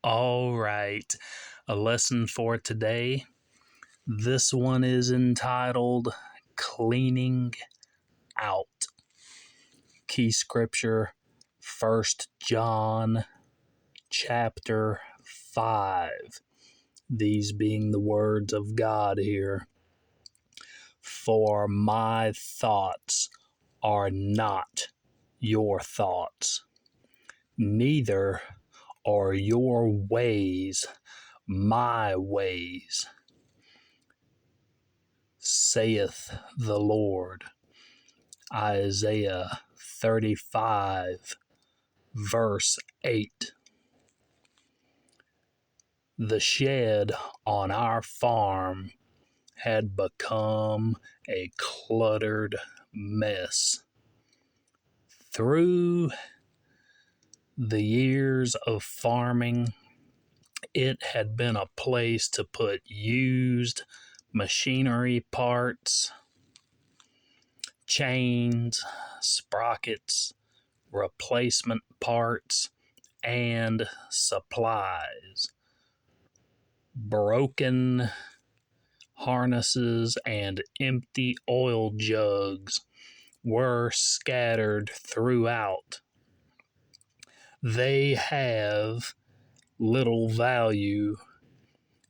All right, a lesson for today. This one is entitled Cleaning Out. Key scripture, 1 John chapter 5. These being the words of God here. For my thoughts are not your thoughts, neither are your ways my ways, saith the Lord. Isaiah 35, verse 8. The shed on our farm had become a cluttered mess. Through the years of farming, it had been a place to put used machinery parts, chains, sprockets, replacement parts, and supplies. Broken harnesses and empty oil jugs were scattered throughout. They have little value,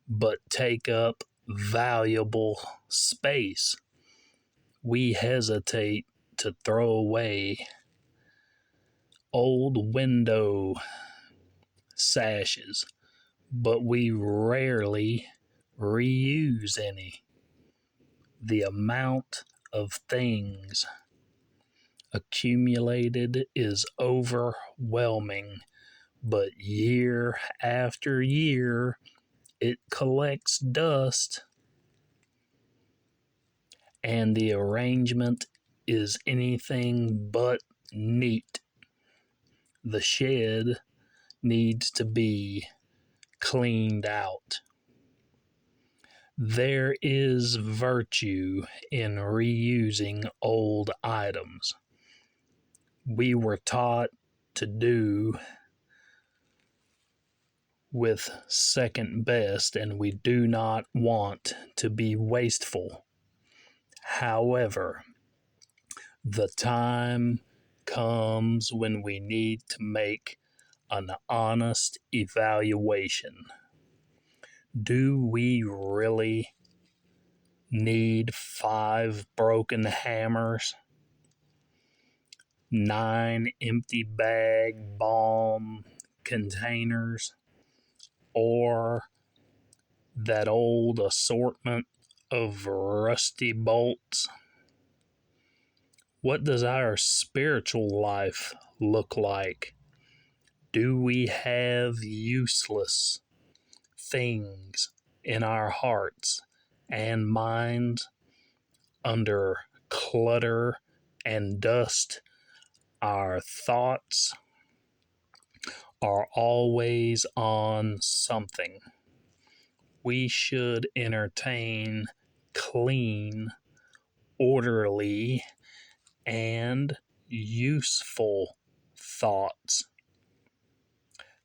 but take up valuable space. We hesitate to throw away old window sashes, but we rarely reuse any. The amount of things accumulated is overwhelming, but year after year it collects dust, and the arrangement is anything but neat. The shed needs to be cleaned out. There is virtue in reusing old items. We were taught to do with second best, and we do not want to be wasteful. However, the time comes when we need to make an honest evaluation. Do we really need 5 broken hammers, 9 empty bag balm containers, or that old assortment of rusty bolts? What does our spiritual life look like? Do we have useless things in our hearts and minds under clutter and dust? Our thoughts are always on something. We should entertain clean, orderly, and useful thoughts.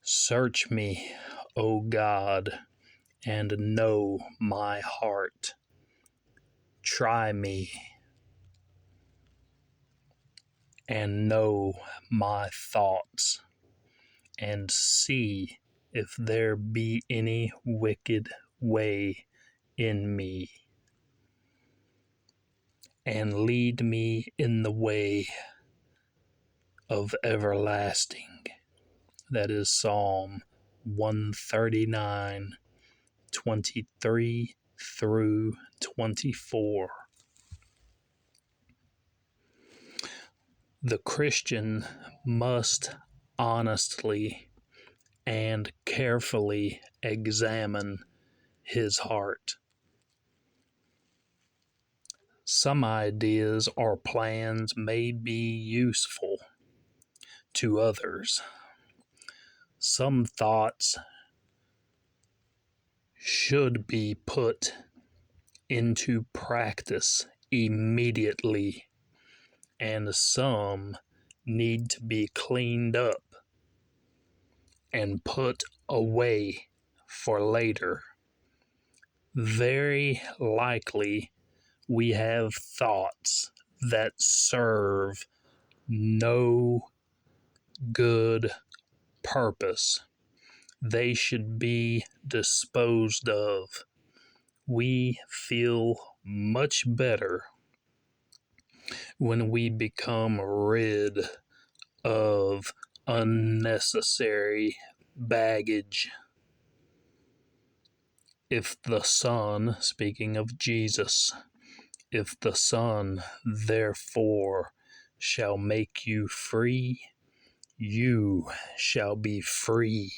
Search me, O God, and know my heart. Try me and know my thoughts, and see if there be any wicked way in me, and lead me in the way of everlasting. That is Psalm 139, 23 through 24. The Christian must honestly and carefully examine his heart. Some ideas or plans may be useful to others. Some thoughts should be put into practice immediately, and some need to be cleaned up and put away for later. Very likely we have thoughts that serve no good purpose. They should be disposed of. We feel much better when we become rid of unnecessary baggage. If the Son, speaking of Jesus, if the Son therefore shall make you free, you shall be free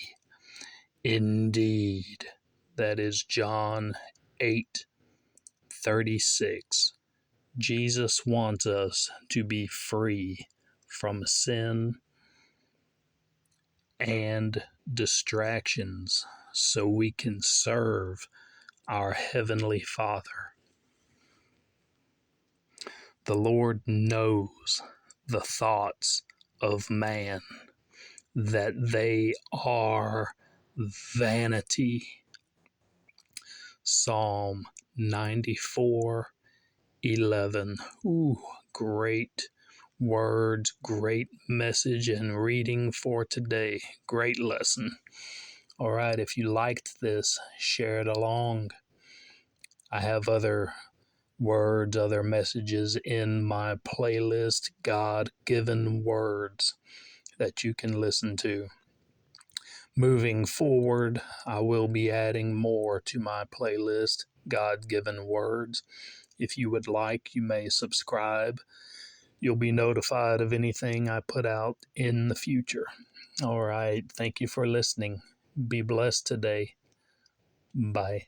indeed. That is John 8:36. Jesus wants us to be free from sin and distractions so we can serve our Heavenly Father. The Lord knows the thoughts of man, that they are vanity. Psalm 94:11. Ooh, great words, great message and reading for today. Great lesson. All right, if you liked this, share it along. I have other words, other messages in my playlist, God Given Words, that you can listen to. Moving forward, I will be adding more to my playlist, God Given Words. If you would like, you may subscribe. You'll be notified of anything I put out in the future. All right, thank you for listening. Be blessed today. Bye.